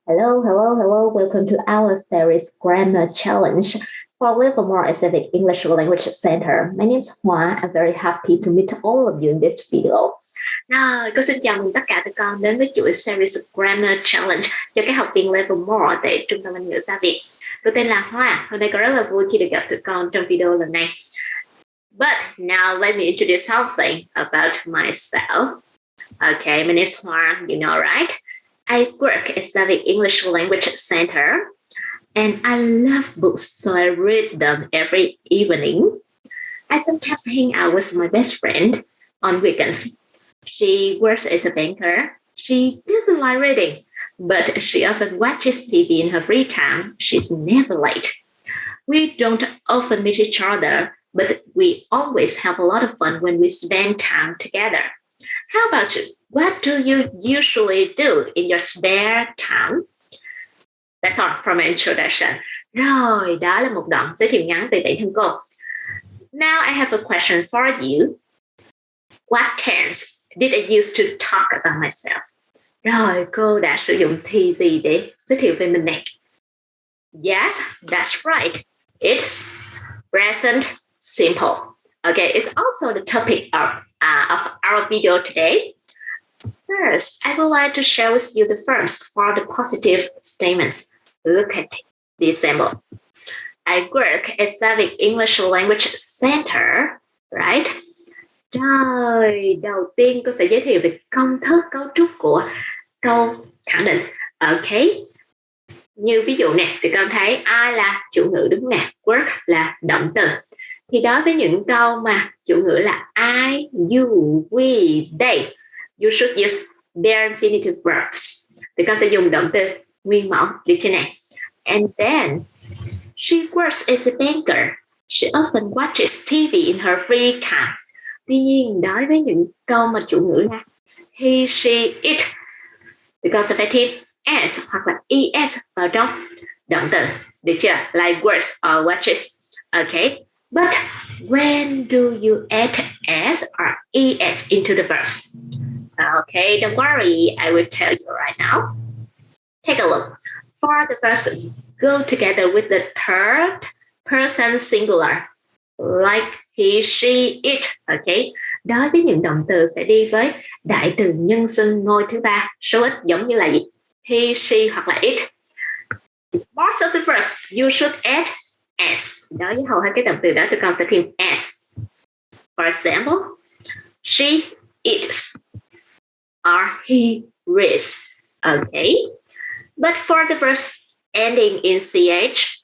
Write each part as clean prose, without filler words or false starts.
Hello. Welcome to our series Grammar Challenge for Livermore Aesthetic English Language Center. My name is Hoa. I'm very happy to meet all of you in this video. Rồi, cô xin chào mừng tất cả tụi con đến với chuỗi series Grammar Challenge cho các học viên Livermore tại Trung tâm Anh ngữ Gia Việt. Tôi tên là Hoa. Hôm nay cô rất là vui khi được gặp tụi con trong video lần này. But now let me introduce something about myself. Okay, my name is Hoa, you know, right? I work at Slavic English Language Center, and I love books, so I read them every evening. I sometimes hang out with my best friend on weekends. She works as a banker. She doesn't like reading, but she often watches TV in her free time. She's never late. We don't often meet each other, but we always have a lot of fun when we spend time together. How about you? What do you usually do in your spare time? That's all from my introduction. Rồi, đó là một đoạn giới thiệu ngắn về bản thân cô. Now I have a question for you. What tense did I use to talk about myself? Rồi, cô đã sử dụng thì gì để giới thiệu về mình này? Yes, that's right. It's present simple. Okay, it's also the topic of our video today. First, I would like to share with you the verbs for the positive statements. Look at the example. I work at Slavic English Language Center, right? Rồi, đầu tiên cô sẽ giới thiệu về công thức cấu trúc của câu khẳng định. Okay. Như ví dụ nè, thì con thấy I là chủ ngữ đúng nè, work là động từ. Thì đối với những câu mà chủ ngữ là I, you, we, they, you should use bare infinitive verbs. Thì con sẽ dùng động từ nguyên mẫu, được chưa này? And then, she works as a banker. She often watches TV in her free time. Tuy nhiên, đối với những câu mà chủ ngữ là he, she, it, thì con sẽ phải thêm s hoặc là es vào trong động từ. Được chưa? Like works or watches. Okay. But when do you add s or es into the verbs? Okay, don't worry. I will tell you right now. Take a look. For the verbs go together with the third person singular, like he, she, it. Okay. Đối với những động từ sẽ đi với đại từ nhân xưng ngôi thứ ba, số ít giống như là gì? He, she hoặc là it. Most of the verbs you should add s. Đối với hầu hết các động từ đó tụi con sẽ thêm s. For example, she eats or he reads. Okay. But for the verbs ending in ch,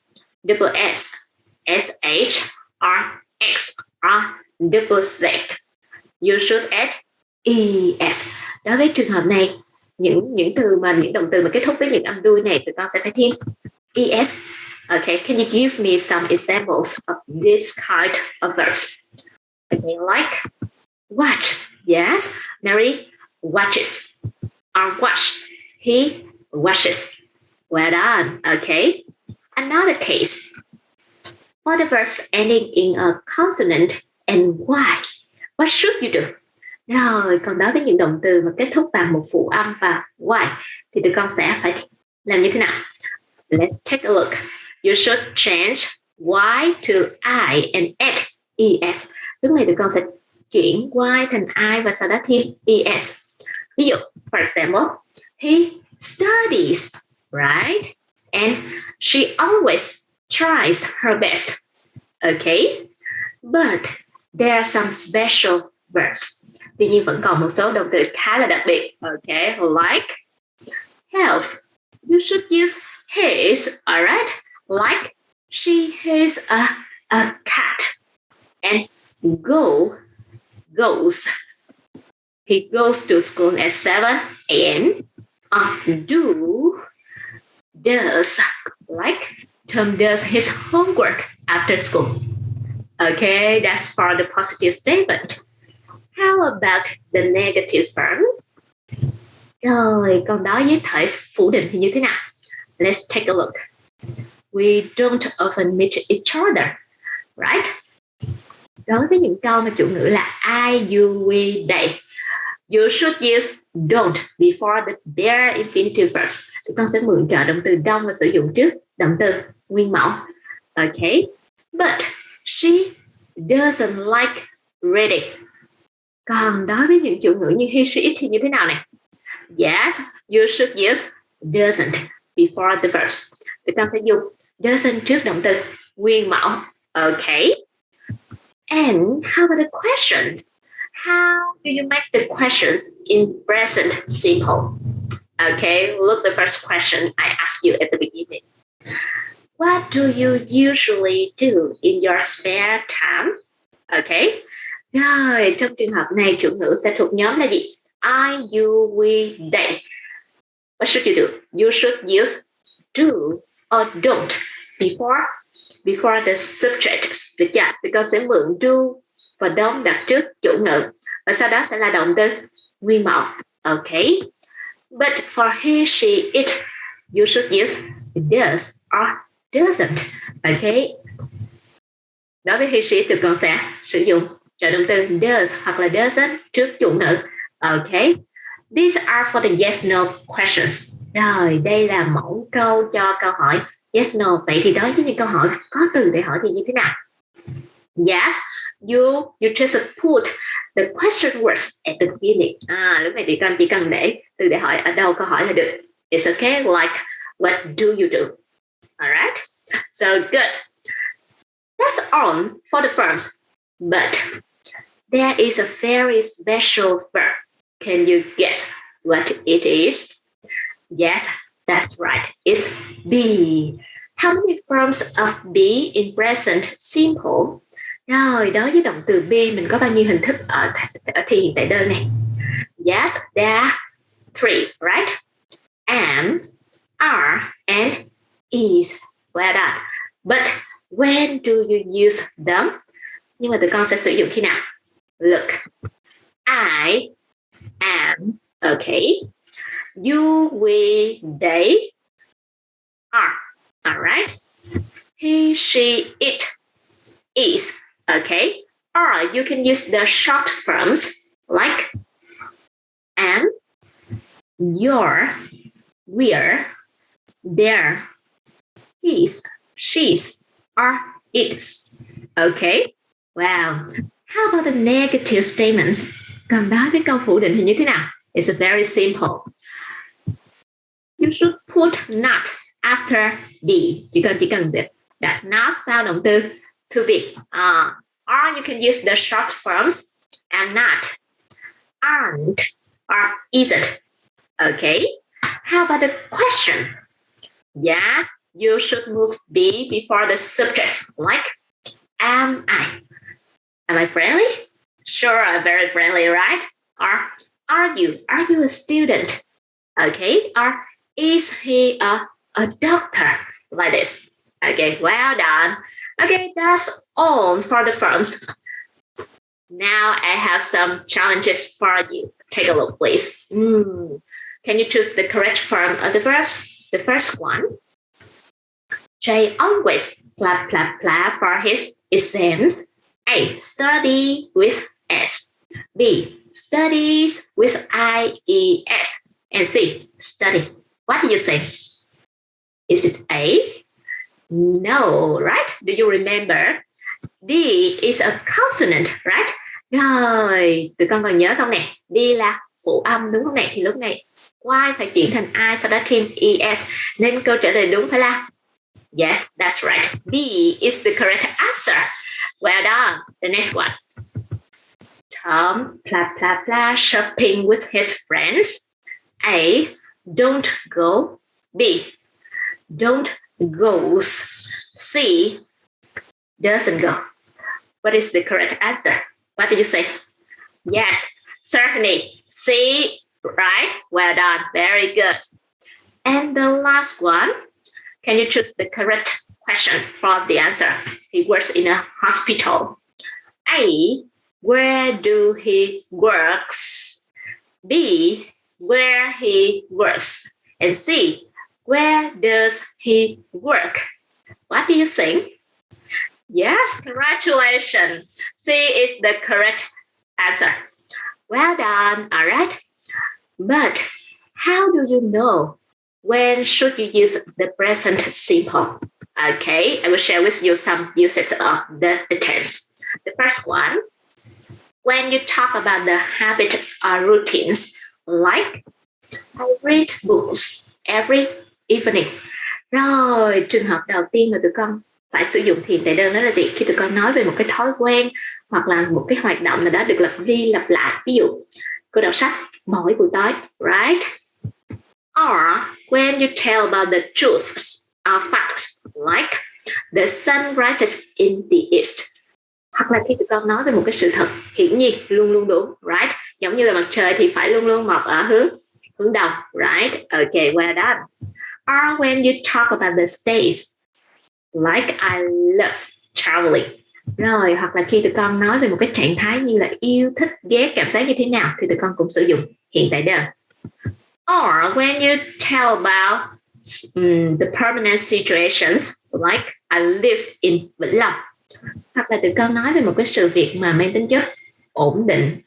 double s, sh, or x, or double z, you should add es. Đối với trường hợp này, những động từ mà kết thúc với những âm đuôi này, tụi con sẽ phải thêm es. Okay, can you give me some examples of this kind of verbs? Okay, like watch. Yes, Mary watches. Or watch. He watches. Well done. Okay. Another case. For the verbs ending in a consonant and y, what should you do? Rồi, còn đối với những động từ mà kết thúc bằng một phụ âm và y, thì tụi con sẽ phải làm như thế nào? Let's take a look. You should change y to I and add es. Lúc này tụi con sẽ chuyển y thành I và sau đó thêm es. Ví dụ, for example, he studies, right? And she always tries her best. Okay? But there are some special verbs. Tuy nhiên vẫn còn một số động từ khá là đặc biệt. Okay, like health. You should use his, alright? Like she has a cat. And goes. He goes to school at 7 a.m. Does, like Tom does his homework after school. Okay, that's for the positive statement. How about the negative verbs? Rồi, còn đó với thể phủ định thì như thế nào? Let's take a look. We don't often meet each other, right? Đối với những câu mà chủ ngữ là I, you, we, they, you should use don't before their infinitive verbs. Tụi con sẽ mượn trợ động từ don't và sử dụng trước động từ nguyên mẫu. Okay. But she doesn't like reading. Còn đối với những chủ ngữ như he, she, it thì như thế nào này? Yes, you should use doesn't before the verbs. Tụi con sẽ dùng doesn't trước động từ nguyên mẫu. Okay. And how about the question? How do you make the questions in present simple? Okay, look the first question I asked you at the beginning. What do you usually do in your spare time? Okay. Rồi, trong trường hợp này chủ ngữ sẽ thuộc nhóm là gì? I, you, we, they. What should you do? You should use do or don't before the subjects. Được chưa? Thì con sẽ mượn do và don't đặt trước chủ ngữ. Và sau đó sẽ là động từ nguyên mẫu. Okay. But for he, she, it, you should use does or doesn't. Okay. Đối với he, she, it, tụi con sẽ sử dụng trợ động từ does hoặc là doesn't trước chủ ngữ. Okay. These are for the yes no questions. Rồi, đây là mẫu câu cho câu hỏi yes no. Vậy thì đối với những câu hỏi có từ để hỏi thì như thế nào? Yes, you just put the question words at the beginning. Lúc này thì con chỉ cần để từ để hỏi ở đầu câu hỏi là được. It's okay, like what do you do? Alright, so good. That's all for the verbs. But there is a very special verb. Can you guess what it is? Yes, that's right. It's be. How many forms of be in present simple? Rồi, đối với động từ be mình có bao nhiêu hình thức ở thì hiện tại đơn này? Yes, there are 3, right? Am, are, and is. Well done. But when do you use them? Nhưng mà tụi con sẽ sử dụng khi nào? Look, I am, okay. You, we, they are, alright. He, she, it, is, okay. Or you can use the short forms like am, your, we're, their, his, she's, or its. Okay. Wow. How about the negative statements? Còn đối với câu phủ định thì như thế nào? It's very simple. You should put not after be. Chỉ cần đặt not sau động từ to be. Or you can use the short forms am not, aren't, or isn't. Okay. How about the question? Yes, you should move be before the subject. Like, am I? Am I friendly? Sure, I'm very friendly, right? Or are you? Are you a student? Okay. Or is he a doctor? Like this. Okay, well done. Okay, that's all for the verbs. Now I have some challenges for you. Take a look, please. Can you choose the correct form of the verbs? The first one. Jay always blah, blah, blah for his exams. A, study with S. B, studies with IES. And C, study. What do you think? Is it A? No, right? Do you remember? D is a consonant, right? Rồi, tụi con còn nhớ không nè? D là phụ âm đúng không nè? Thì lúc này Y phải chuyển thành I, sau đó thêm ES. Nên câu trả lời đúng phải là yes, that's right. B is the correct answer. Well done. The next one. Tom blah blah blah shopping with his friends. A, don't go. B, don't goes. C, doesn't go. What is the correct answer? What do you say? Yes, certainly. C, right? Well done. Very good. And the last one. Can you choose the correct question for the answer? He works in a hospital. A, where do he works? B, where he works. And C, where does he work? What do you think? Yes, congratulations. C is the correct answer. Well done. All right. But how do you know when should you use the present simple? Okay, I will share with you some uses of the terms. The first one, when you talk about the habits or routines, like I read books every evening. Rồi, trường hợp đầu tiên mà tụi con phải sử dụng thiền tại đơn đó là gì? Khi tụi con nói về một cái thói quen hoặc là một cái hoạt động nào đó được lặp đi lặp lại. Ví dụ, cô đọc sách mỗi buổi tối, right? Or when you tell about the truths or facts, like the sun rises in the east. Hoặc là khi tụi con nói về một cái sự thật hiển nhiên luôn luôn đúng, right? Giống như là mặt trời thì phải luôn luôn mọc ở hướng đông, right? Okay, well done. Or when you talk about the states, like I love traveling. Rồi, hoặc là khi tụi con nói về một cái trạng thái như là yêu, thích, ghét, cảm giác như thế nào thì tụi con cũng sử dụng hiện tại đơn. Or when you tell about the permanent situations, like I live in Vĩnh Long. Hoặc là tụi con nói về một cái sự việc mà mang tính chất ổn định,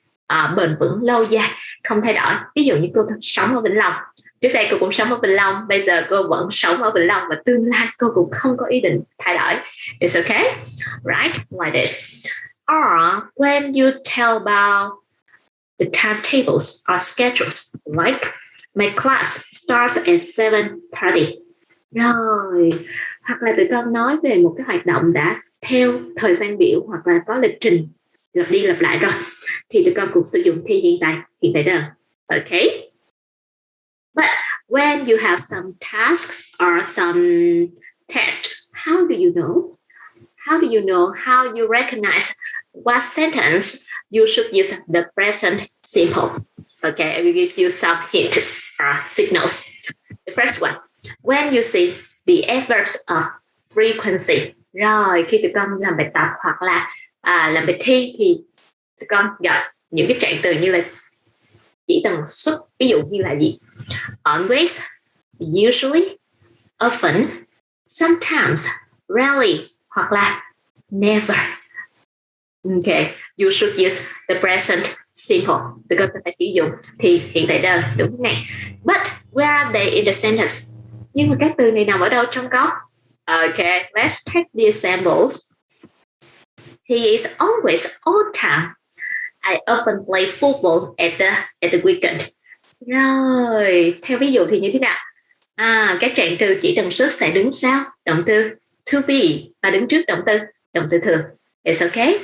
bền vững, lâu dài, không thay đổi. Ví dụ như cô sống ở Vĩnh Long. Trước đây cô cũng sống ở Vĩnh Long, bây giờ cô vẫn sống ở Vĩnh Long và tương lai cô cũng không có ý định thay đổi. It's okay, right? Like this. Or when you tell about the timetables or schedules, like my class starts at 7:30. Rồi, hoặc là tụi con nói về một cái hoạt động đã theo thời gian biểu hoặc là có lịch trình lặp đi lặp lại rồi thì tụi con cũng sử dụng thi hiện tại đơn. Okay. But when you have some tasks or some tests, how do you know? How do you know, how you recognize what sentence you should use the present simple? Okay, I will give you some hints or signals. The first one, when you see the adverbs of frequency. Rồi, khi tụi con làm bài tập hoặc là làm bài thi thì tụi con gặp những cái trạng từ như là chỉ tần suất, ví dụ như là gì? Always, usually, often, sometimes, rarely, hoặc là never. Okay, you should use the present simple. Tụi con phải sử dụng thì hiện tại đơn, đúng không này? But where are they in the sentence? Nhưng mà các từ này nằm ở đâu trong câu? Okay, let's take the examples. He is always on time. I often play football at the weekend. Rồi, theo ví dụ thì như thế nào? Các trạng từ chỉ tần suất sẽ đứng sau động từ to be và đứng trước động từ thường. It's okay.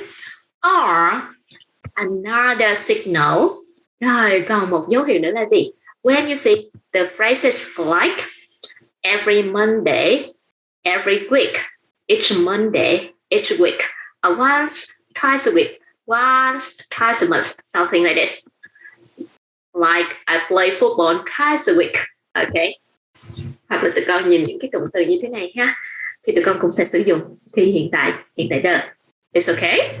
Or another signal. Rồi, còn một dấu hiệu nữa là gì? When you see the phrases like every Monday, every week, each Monday, each week, or once, twice a week, once, twice a month, something like this. Like I play football twice a week. Okay. Hoặc là tụi con nhìn những cái cụm từ như thế này ha, thì tụi con cũng sẽ sử dụng thì hiện tại đơn. It's okay.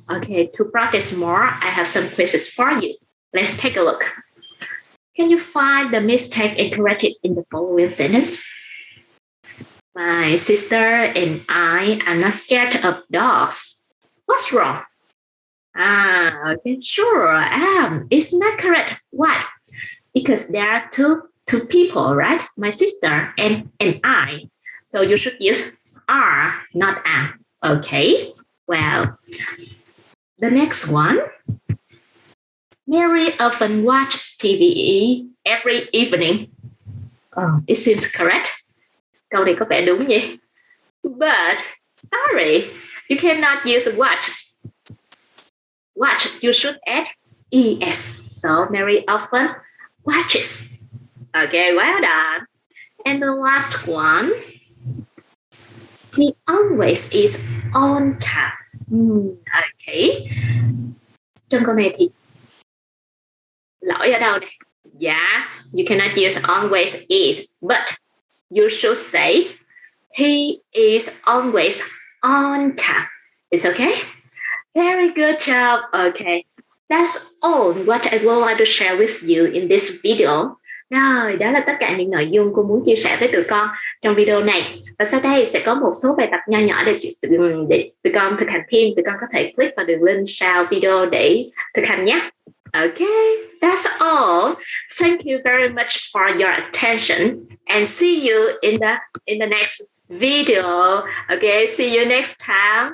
Okay, to practice more, I have some quizzes for you. Let's take a look. Can you find the mistake and correct it in the following sentence? My sister and I are not scared of dogs. What's wrong? Okay, sure, I am. It's not correct. Why? Because there are two people, right? My sister and I. So you should use are, not am. Okay, well, the next one. Mary often watches TV every evening. It seems correct. Câu này có vẻ đúng nhỉ? But, sorry, you cannot use watch. Watch, you should add es. So, Mary often watches. Okay, well done. And the last one. He always is on time. Okay. Trong câu này thì lỗi ở đâu này? Yes, you cannot use always is, but you should say he is always on time. It's okay? Very good job. Okay. That's all what I would like to share with you in this video. Rồi, đó là tất cả những nội dung cô muốn chia sẻ với tụi con trong video này. Và sau đây sẽ có một số bài tập nho nhỏ để tụi con thực hành thêm. Tụi con có thể click vào đường link sau video để thực hành nhé. Okay, that's all. Thank you very much for your attention and see you in the next video. Okay, see you next time.